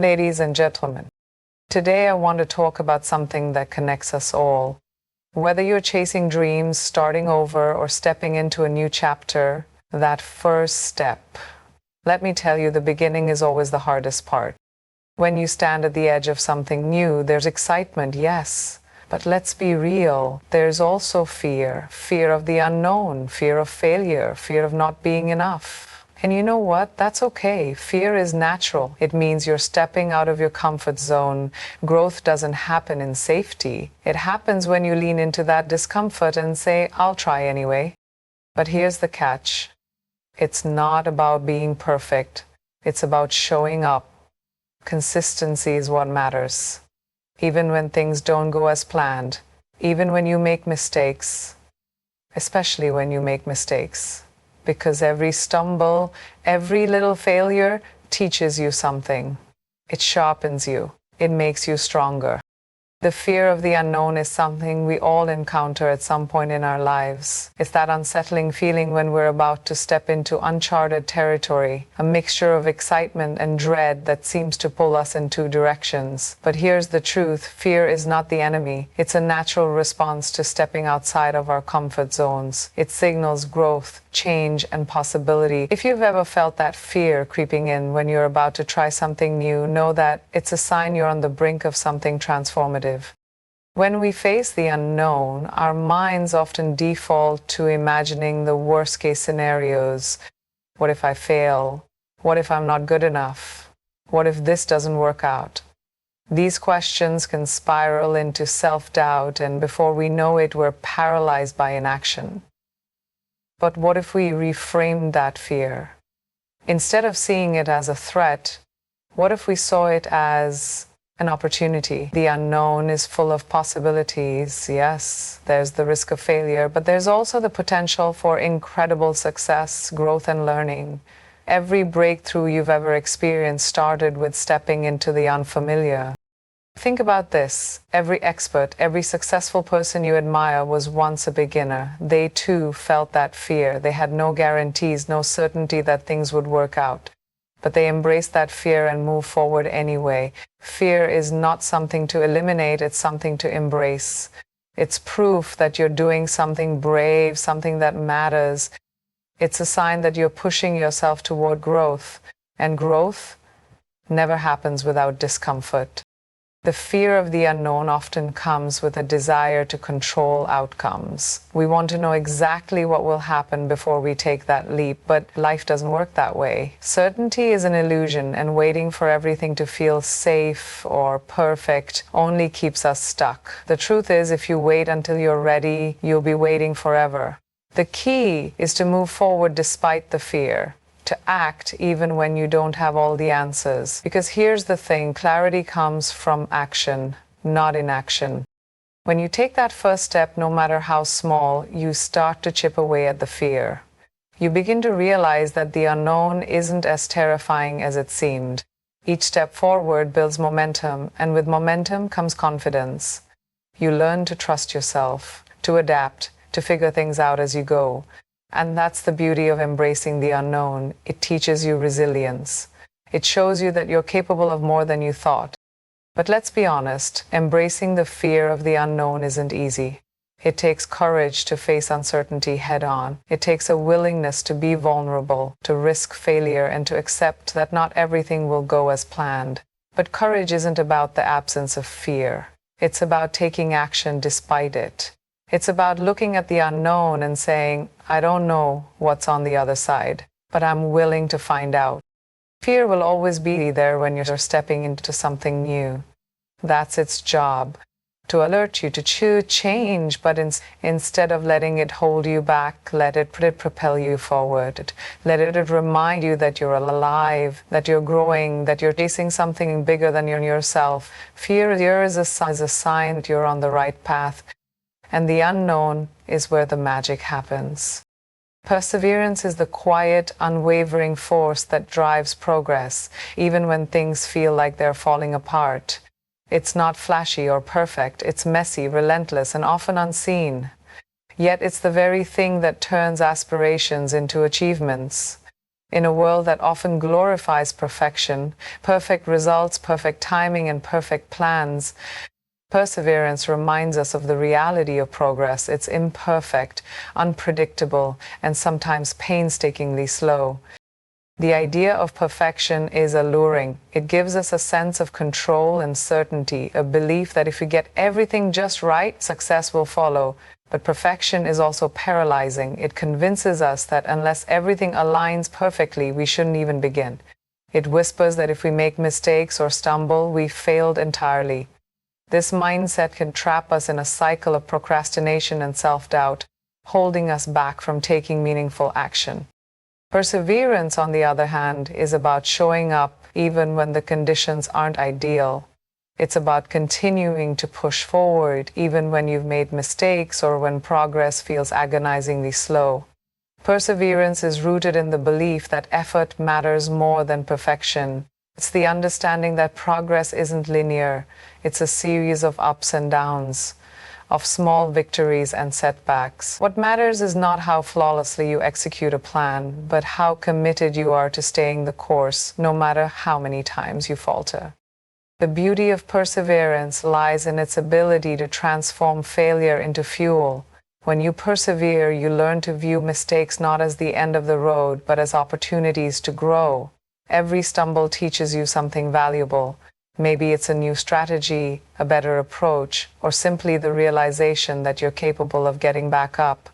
Ladies and gentlemen, today I want to talk about something that connects us all. Whether you're chasing dreams, starting over, or stepping into a new chapter, that first step. Let me tell you, the beginning is always the hardest part. When you stand at the edge of something new, there's excitement, yes. But let's be real, there's also fear. Fear of the unknown, fear of failure, fear of not being enough. And you know what? That's okay. Fear is natural. It means you're stepping out of your comfort zone. Growth doesn't happen in safety. It happens when you lean into that discomfort and say, I'll try anyway. But here's the catch. It's not about being perfect. It's about showing up. Consistency is what matters. Even when things don't go as planned, even when you make mistakes, especially when you make mistakes, because every stumble, every little failure teaches you something. It sharpens you. It makes you stronger. The fear of the unknown is something we all encounter at some point in our lives. It's that unsettling feeling when we're about to step into uncharted territory, a mixture of excitement and dread that seems to pull us in two directions. But here's the truth, fear is not the enemy. It's a natural response to stepping outside of our comfort zones. It signals growth, change, and possibility. If you've ever felt that fear creeping in when you're about to try something new, know that it's a sign you're on the brink of something transformative. When we face the unknown, our minds often default to imagining the worst-case scenarios. What if I fail? What if I'm not good enough? What if this doesn't work out? These questions can spiral into self-doubt, and before we know it, we're paralyzed by inaction. But what if we reframe that fear? Instead of seeing it as a threat, what if we saw it as an opportunity? The unknown is full of possibilities. Yes, there's the risk of failure, but there's also the potential for incredible success, growth, and learning. Every breakthrough you've ever experienced started with stepping into the unfamiliar. Think about this. Every expert, every successful person you admire was once a beginner. They too felt that fear. They had no guarantees, no certainty that things would work out. But they embraced that fear and moved forward anyway. Fear is not something to eliminate, it's something to embrace. It's proof that you're doing something brave, something that matters. It's a sign that you're pushing yourself toward growth. And growth never happens without discomfort. The fear of the unknown often comes with a desire to control outcomes. We want to know exactly what will happen before we take that leap, but life doesn't work that way. Certainty is an illusion, and waiting for everything to feel safe or perfect only keeps us stuck. The truth is, if you wait until you're ready, you'll be waiting forever. The key is to move forward despite the fear, to act even when you don't have all the answers. Because here's the thing, clarity comes from action, not inaction. When you take that first step, no matter how small, you start to chip away at the fear. You begin to realize that the unknown isn't as terrifying as it seemed. Each step forward builds momentum, and with momentum comes confidence. You learn to trust yourself, to adapt, to figure things out as you go. And that's the beauty of embracing the unknown. It teaches you resilience. It shows you that you're capable of more than you thought. But let's be honest, embracing the fear of the unknown isn't easy. It takes courage to face uncertainty head-on. It takes a willingness to be vulnerable, to risk failure, and to accept that not everything will go as planned. But courage isn't about the absence of fear. It's about taking action despite it. It's about looking at the unknown and saying, I don't know what's on the other side, but I'm willing to find out. Fear will always be there when you're stepping into something new. That's its job, to alert you to change, but instead of letting it hold you back, let it propel you forward. Let it remind you that you're alive, that you're growing, that you're chasing something bigger than yourself. Fear is a sign that you're on the right path. And the unknown is where the magic happens. Perseverance is the quiet, unwavering force that drives progress, even when things feel like they're falling apart. It's not flashy or perfect, it's messy, relentless, and often unseen. Yet it's the very thing that turns aspirations into achievements. In a world that often glorifies perfection, perfect results, perfect timing, and perfect plans, perseverance reminds us of the reality of progress. It's imperfect, unpredictable, and sometimes painstakingly slow. The idea of perfection is alluring. It gives us a sense of control and certainty, a belief that if we get everything just right, success will follow. But perfection is also paralyzing. It convinces us that unless everything aligns perfectly, we shouldn't even begin. It whispers that if we make mistakes or stumble, we've failed entirely. This mindset can trap us in a cycle of procrastination and self-doubt, holding us back from taking meaningful action. Perseverance, on the other hand, is about showing up even when the conditions aren't ideal. It's about continuing to push forward even when you've made mistakes or when progress feels agonizingly slow. Perseverance is rooted in the belief that effort matters more than perfection. It's the understanding that progress isn't linear. It's a series of ups and downs, of small victories and setbacks. What matters is not how flawlessly you execute a plan, but how committed you are to staying the course, no matter how many times you falter. The beauty of perseverance lies in its ability to transform failure into fuel. When you persevere, you learn to view mistakes not as the end of the road, but as opportunities to grow. Every stumble teaches you something valuable. Maybe it's a new strategy, a better approach, or simply the realization that you're capable of getting back up.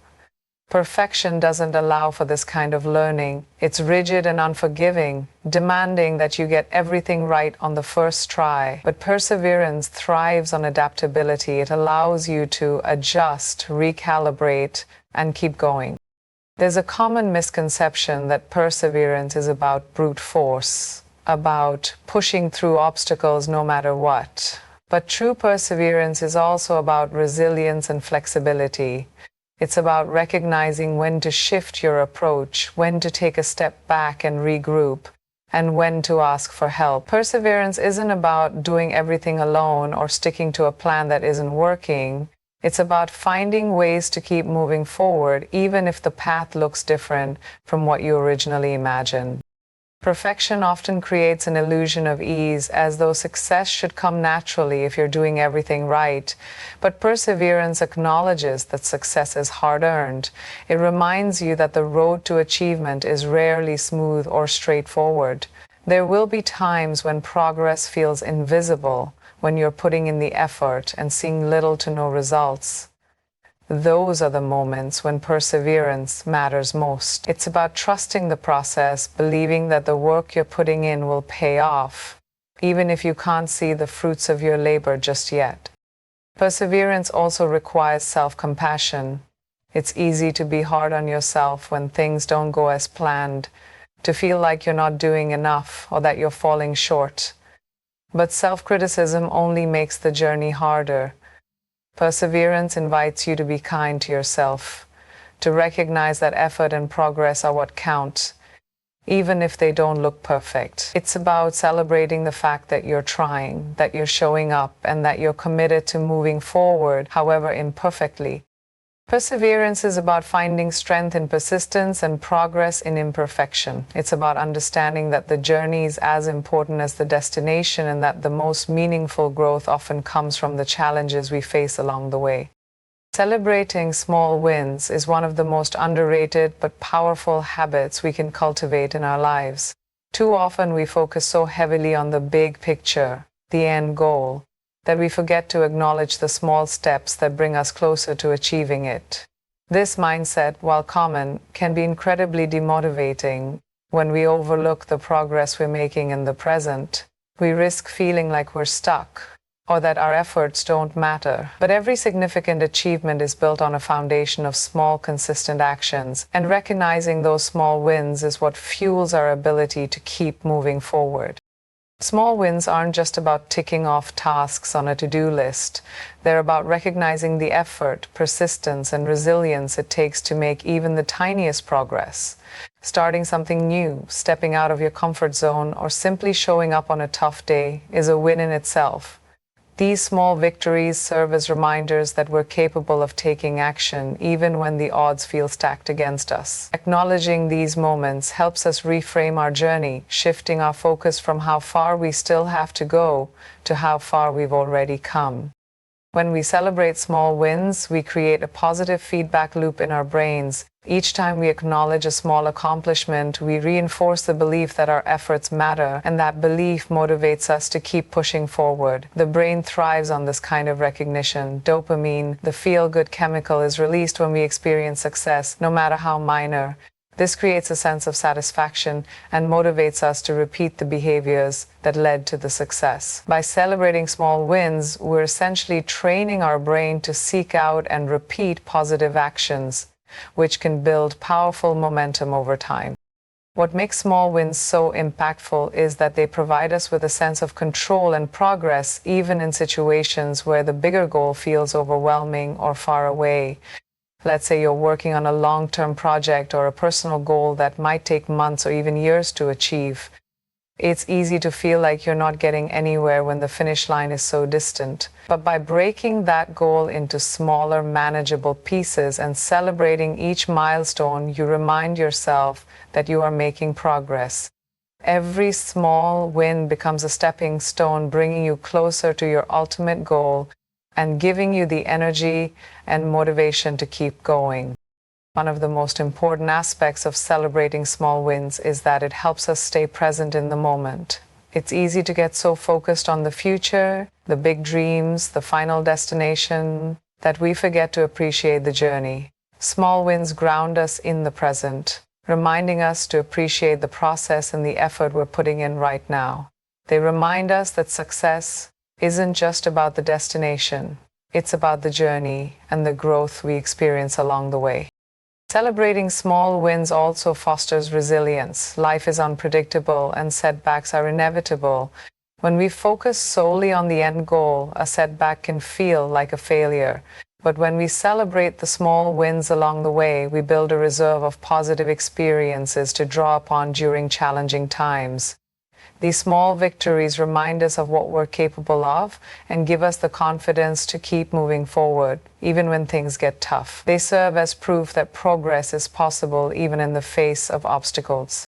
Perfection doesn't allow for this kind of learning. It's rigid and unforgiving, demanding that you get everything right on the first try. But perseverance thrives on adaptability. It allows you to adjust, recalibrate, and keep going. There's a common misconception that perseverance is about brute force, about pushing through obstacles no matter what. But true perseverance is also about resilience and flexibility. It's about recognizing when to shift your approach, when to take a step back and regroup, and when to ask for help. Perseverance isn't about doing everything alone or sticking to a plan that isn't working. It's about finding ways to keep moving forward, even if the path looks different from what you originally imagined. Perfection often creates an illusion of ease, as though success should come naturally if you're doing everything right. But perseverance acknowledges that success is hard-earned. It reminds you that the road to achievement is rarely smooth or straightforward. There will be times when progress feels invisible, when you're putting in the effort and seeing little to no results. Those are the moments when perseverance matters most. It's about trusting the process, believing that the work you're putting in will pay off, even if you can't see the fruits of your labor just yet. Perseverance also requires self-compassion. It's easy to be hard on yourself when things don't go as planned, to feel like you're not doing enough or that you're falling short. But self-criticism only makes the journey harder. Perseverance invites you to be kind to yourself, to recognize that effort and progress are what count, even if they don't look perfect. It's about celebrating the fact that you're trying, that you're showing up, and that you're committed to moving forward, however imperfectly. Perseverance is about finding strength in persistence and progress in imperfection. It's about understanding that the journey is as important as the destination, and that the most meaningful growth often comes from the challenges we face along the way. Celebrating small wins is one of the most underrated but powerful habits we can cultivate in our lives. Too often we focus so heavily on the big picture, the end goal, that we forget to acknowledge the small steps that bring us closer to achieving it. This mindset, while common, can be incredibly demotivating. When we overlook the progress we're making in the present, we risk feeling like we're stuck, or that our efforts don't matter. But every significant achievement is built on a foundation of small, consistent actions, and recognizing those small wins is what fuels our ability to keep moving forward. Small wins aren't just about ticking off tasks on a to-do list. They're about recognizing the effort, persistence, and resilience it takes to make even the tiniest progress. Starting something new, stepping out of your comfort zone, or simply showing up on a tough day is a win in itself. These small victories serve as reminders that we're capable of taking action even when the odds feel stacked against us. Acknowledging these moments helps us reframe our journey, shifting our focus from how far we still have to go to how far we've already come. When we celebrate small wins, we create a positive feedback loop in our brains. Each time we acknowledge a small accomplishment, we reinforce the belief that our efforts matter, and that belief motivates us to keep pushing forward. The brain thrives on this kind of recognition. Dopamine, the feel-good chemical, is released when we experience success, no matter how minor. This creates a sense of satisfaction and motivates us to repeat the behaviors that led to the success. By celebrating small wins, we're essentially training our brain to seek out and repeat positive actions, which can build powerful momentum over time. What makes small wins so impactful is that they provide us with a sense of control and progress, even in situations where the bigger goal feels overwhelming or far away. Let's say you're working on a long-term project or a personal goal that might take months or even years to achieve. It's easy to feel like you're not getting anywhere when the finish line is so distant. But by breaking that goal into smaller, manageable pieces and celebrating each milestone, you remind yourself that you are making progress. Every small win becomes a stepping stone, bringing you closer to your ultimate goal and giving you the energy and motivation to keep going. One of the most important aspects of celebrating small wins is that it helps us stay present in the moment. It's easy to get so focused on the future, the big dreams, the final destination, that we forget to appreciate the journey. Small wins ground us in the present, reminding us to appreciate the process and the effort we're putting in right now. They remind us that success isn't just about the destination, it's about the journey and the growth we experience along the way. Celebrating small wins also fosters resilience. Life is unpredictable and setbacks are inevitable. When we focus solely on the end goal, a setback can feel like a failure. But when we celebrate the small wins along the way, we build a reserve of positive experiences to draw upon during challenging times. These small victories remind us of what we're capable of and give us the confidence to keep moving forward, even when things get tough. They serve as proof that progress is possible even in the face of obstacles.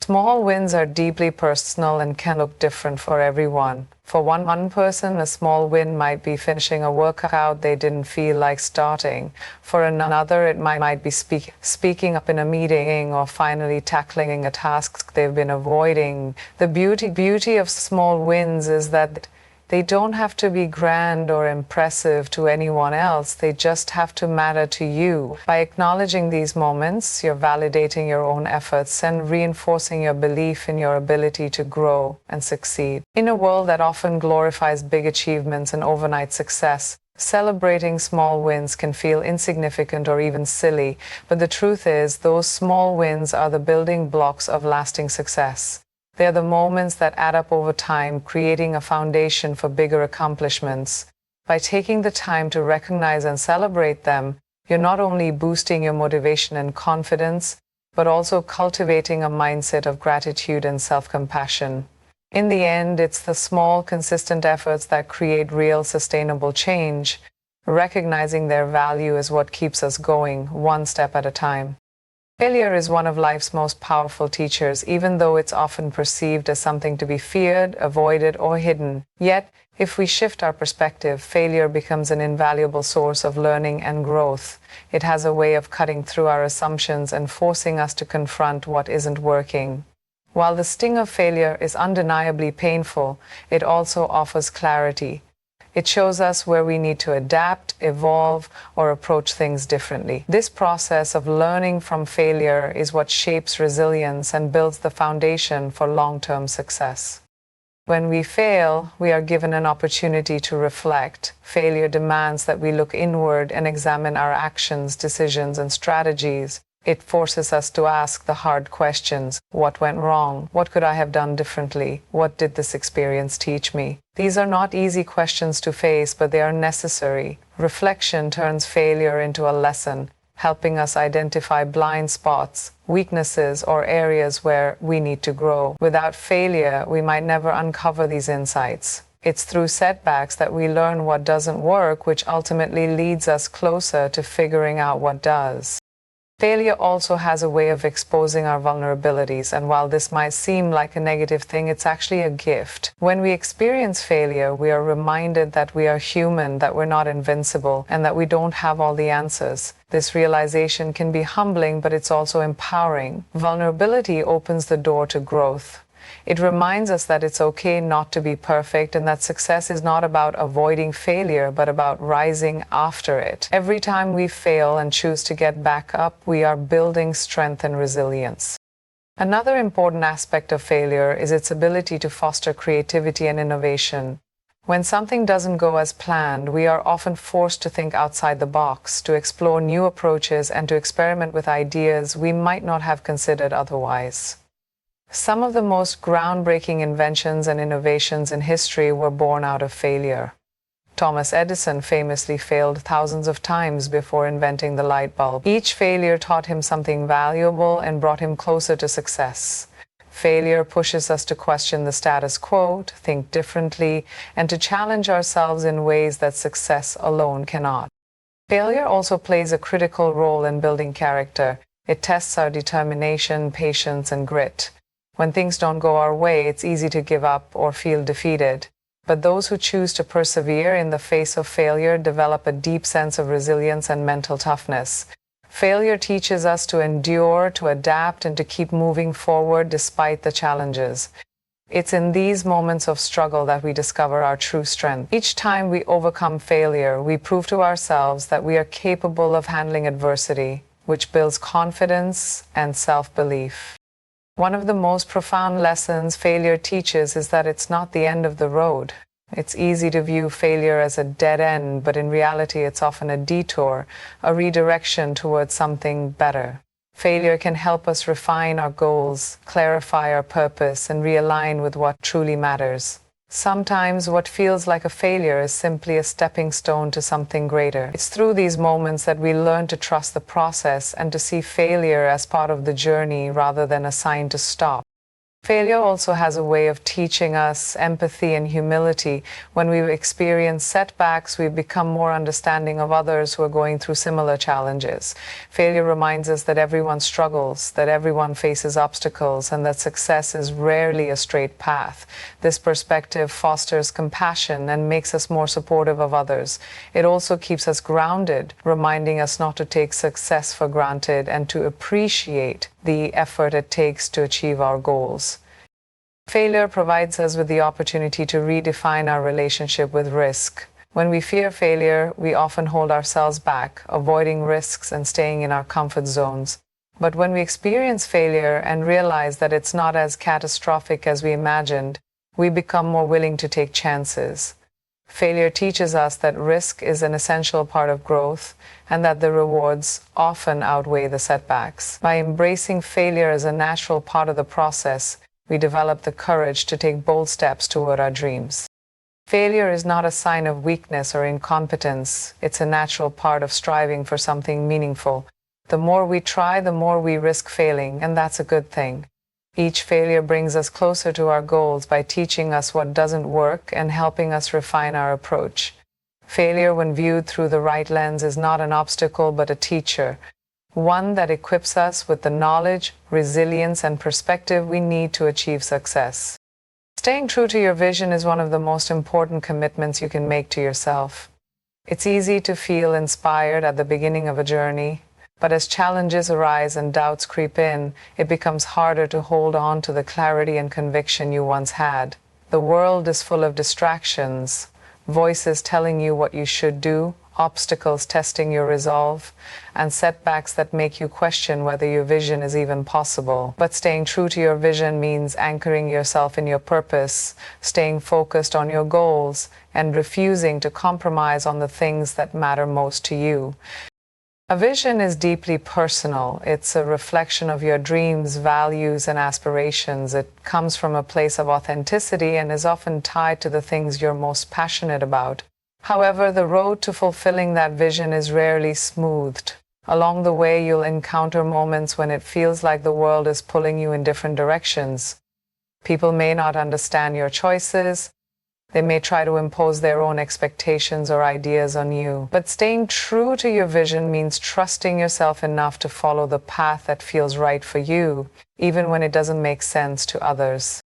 Small wins are deeply personal and can look different for everyone. For one person, a small win might be finishing a workout they didn't feel like starting. For another, it might be speaking up in a meeting or finally tackling a task they've been avoiding. The beauty of small wins is that they don't have to be grand or impressive to anyone else. They just have to matter to you. By acknowledging these moments, you're validating your own efforts and reinforcing your belief in your ability to grow and succeed. In a world that often glorifies big achievements and overnight success, celebrating small wins can feel insignificant or even silly. But the truth is, those small wins are the building blocks of lasting success. They're the moments that add up over time, creating a foundation for bigger accomplishments. By taking the time to recognize and celebrate them, you're not only boosting your motivation and confidence, but also cultivating a mindset of gratitude and self-compassion. In the end, it's the small, consistent efforts that create real, sustainable change. Recognizing their value is what keeps us going, one step at a time. Failure is one of life's most powerful teachers, even though it's often perceived as something to be feared, avoided, or hidden. Yet, if we shift our perspective, failure becomes an invaluable source of learning and growth. It has a way of cutting through our assumptions and forcing us to confront what isn't working. While the sting of failure is undeniably painful, it also offers clarity. It shows us where we need to adapt, evolve, or approach things differently. This process of learning from failure is what shapes resilience and builds the foundation for long-term success. When we fail, we are given an opportunity to reflect. Failure demands that we look inward and examine our actions, decisions, and strategies. It forces us to ask the hard questions. What went wrong? What could I have done differently? What did this experience teach me? These are not easy questions to face, but they are necessary. Reflection turns failure into a lesson, helping us identify blind spots, weaknesses, or areas where we need to grow. Without failure, we might never uncover these insights. It's through setbacks that we learn what doesn't work, which ultimately leads us closer to figuring out what does. Failure also has a way of exposing our vulnerabilities, and while this might seem like a negative thing, it's actually a gift. When we experience failure, we are reminded that we are human, that we're not invincible, and that we don't have all the answers. This realization can be humbling, but it's also empowering. Vulnerability opens the door to growth. It reminds us that it's okay not to be perfect, and that success is not about avoiding failure, but about rising after it. Every time we fail and choose to get back up, we are building strength and resilience. Another important aspect of failure is its ability to foster creativity and innovation. When something doesn't go as planned, we are often forced to think outside the box, to explore new approaches, and to experiment with ideas we might not have considered otherwise. Some of the most groundbreaking inventions and innovations in history were born out of failure. Thomas Edison famously failed thousands of times before inventing the light bulb. Each failure taught him something valuable and brought him closer to success. Failure pushes us to question the status quo, to think differently, and to challenge ourselves in ways that success alone cannot. Failure also plays a critical role in building character. It tests our determination, patience, and grit. When things don't go our way, it's easy to give up or feel defeated. But those who choose to persevere in the face of failure develop a deep sense of resilience and mental toughness. Failure teaches us to endure, to adapt, and to keep moving forward despite the challenges. It's in these moments of struggle that we discover our true strength. Each time we overcome failure, we prove to ourselves that we are capable of handling adversity, which builds confidence and self-belief. One of the most profound lessons failure teaches is that it's not the end of the road. It's easy to view failure as a dead end, but in reality it's often a detour, a redirection towards something better. Failure can help us refine our goals, clarify our purpose, and realign with what truly matters. Sometimes what feels like a failure is simply a stepping stone to something greater. It's through these moments that we learn to trust the process and to see failure as part of the journey rather than a sign to stop. Failure also has a way of teaching us empathy and humility. When we experience setbacks, we become more understanding of others who are going through similar challenges. Failure reminds us that everyone struggles, that everyone faces obstacles, and that success is rarely a straight path. This perspective fosters compassion and makes us more supportive of others. It also keeps us grounded, reminding us not to take success for granted and to appreciate the effort it takes to achieve our goals. Failure provides us with the opportunity to redefine our relationship with risk. When we fear failure, we often hold ourselves back, avoiding risks and staying in our comfort zones. But when we experience failure and realize that it's not as catastrophic as we imagined, we become more willing to take chances. Failure teaches us that risk is an essential part of growth and that the rewards often outweigh the setbacks. By embracing failure as a natural part of the process, we develop the courage to take bold steps toward our dreams. Failure is not a sign of weakness or incompetence. It's a natural part of striving for something meaningful. The more we try, the more we risk failing, and that's a good thing. Each failure brings us closer to our goals by teaching us what doesn't work and helping us refine our approach. Failure, when viewed through the right lens, is not an obstacle but a teacher, one that equips us with the knowledge, resilience, and perspective we need to achieve success. Staying true to your vision is one of the most important commitments you can make to yourself. It's easy to feel inspired at the beginning of a journey, but as challenges arise and doubts creep in, it becomes harder to hold on to the clarity and conviction you once had. The world is full of distractions, voices telling you what you should do, obstacles testing your resolve, and setbacks that make you question whether your vision is even possible. But staying true to your vision means anchoring yourself in your purpose, staying focused on your goals, and refusing to compromise on the things that matter most to you. A vision is deeply personal. It's a reflection of your dreams, values, and aspirations. It comes from a place of authenticity and is often tied to the things you're most passionate about. However, the road to fulfilling that vision is rarely smoothed. Along the way, you'll encounter moments when it feels like the world is pulling you in different directions. People may not understand your choices, They may try to impose their own expectations or ideas on you. But staying true to your vision means trusting yourself enough to follow the path that feels right for you, even when it doesn't make sense to others.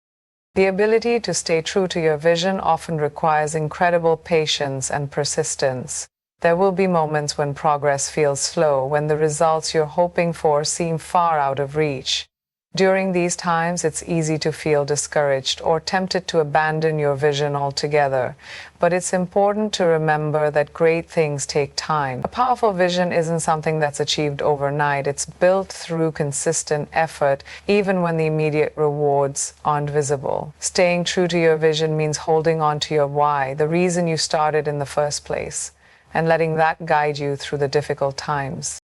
The ability to stay true to your vision often requires incredible patience and persistence. There will be moments when progress feels slow, when the results you're hoping for seem far out of reach. During these times, it's easy to feel discouraged or tempted to abandon your vision altogether. But it's important to remember that great things take time. A powerful vision isn't something that's achieved overnight. It's built through consistent effort, even when the immediate rewards aren't visible. Staying true to your vision means holding on to your why, the reason you started in the first place, and letting that guide you through the difficult times.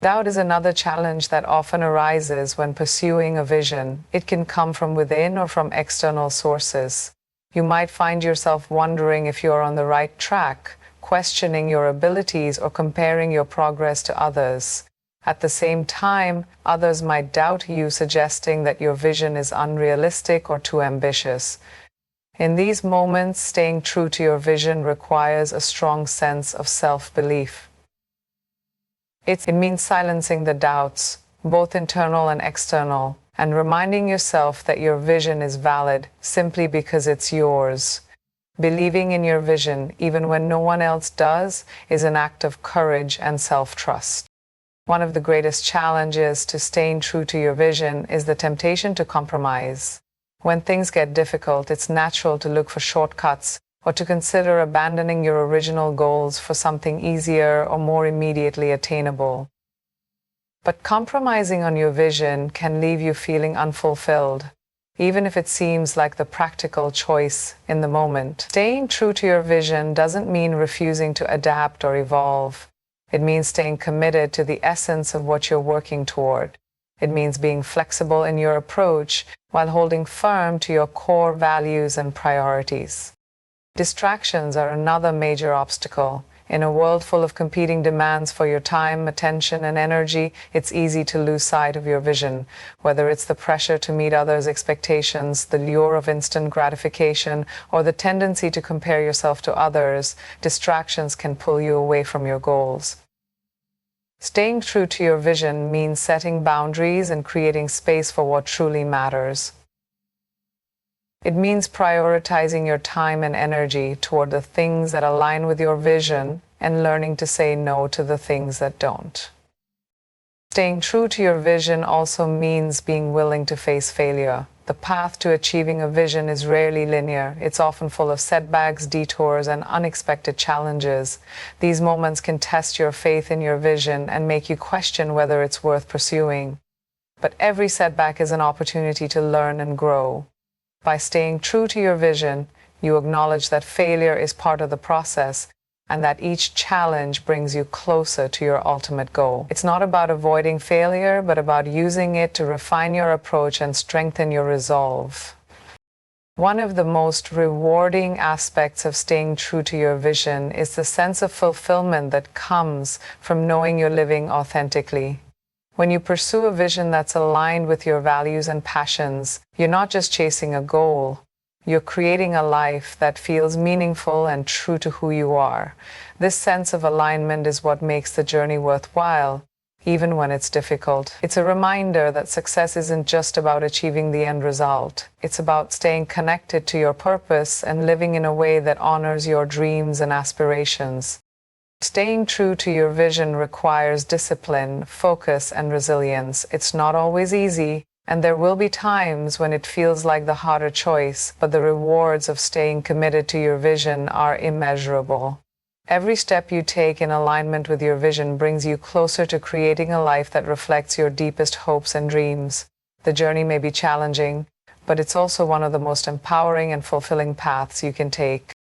Doubt is another challenge that often arises when pursuing a vision. It can come from within or from external sources. You might find yourself wondering if you're on the right track, questioning your abilities, or comparing your progress to others. At the same time, others might doubt you, suggesting that your vision is unrealistic or too ambitious. In these moments, staying true to your vision requires a strong sense of self-belief. It means silencing the doubts, both internal and external, and reminding yourself that your vision is valid simply because it's yours. Believing in your vision, even when no one else does, is an act of courage and self-trust. One of the greatest challenges to staying true to your vision is the temptation to compromise. When things get difficult, it's natural to look for shortcuts or to consider abandoning your original goals for something easier or more immediately attainable. But compromising on your vision can leave you feeling unfulfilled, even if it seems like the practical choice in the moment. Staying true to your vision doesn't mean refusing to adapt or evolve. It means staying committed to the essence of what you're working toward. It means being flexible in your approach while holding firm to your core values and priorities. Distractions are another major obstacle. In a world full of competing demands for your time, attention, and energy, it's easy to lose sight of your vision. Whether it's the pressure to meet others' expectations, the lure of instant gratification, or the tendency to compare yourself to others, distractions can pull you away from your goals. Staying true to your vision means setting boundaries and creating space for what truly matters. It means prioritizing your time and energy toward the things that align with your vision and learning to say no to the things that don't. Staying true to your vision also means being willing to face failure. The path to achieving a vision is rarely linear. It's often full of setbacks, detours, and unexpected challenges. These moments can test your faith in your vision and make you question whether it's worth pursuing. But every setback is an opportunity to learn and grow. By staying true to your vision, you acknowledge that failure is part of the process and that each challenge brings you closer to your ultimate goal. It's not about avoiding failure, but about using it to refine your approach and strengthen your resolve. One of the most rewarding aspects of staying true to your vision is the sense of fulfillment that comes from knowing you're living authentically. When you pursue a vision that's aligned with your values and passions, you're not just chasing a goal. You're creating a life that feels meaningful and true to who you are. This sense of alignment is what makes the journey worthwhile, even when it's difficult. It's a reminder that success isn't just about achieving the end result. It's about staying connected to your purpose and living in a way that honors your dreams and aspirations. Staying true to your vision requires discipline, focus, and resilience. It's not always easy, and there will be times when it feels like the harder choice, but the rewards of staying committed to your vision are immeasurable. Every step you take in alignment with your vision brings you closer to creating a life that reflects your deepest hopes and dreams. The journey may be challenging, but it's also one of the most empowering and fulfilling paths you can take.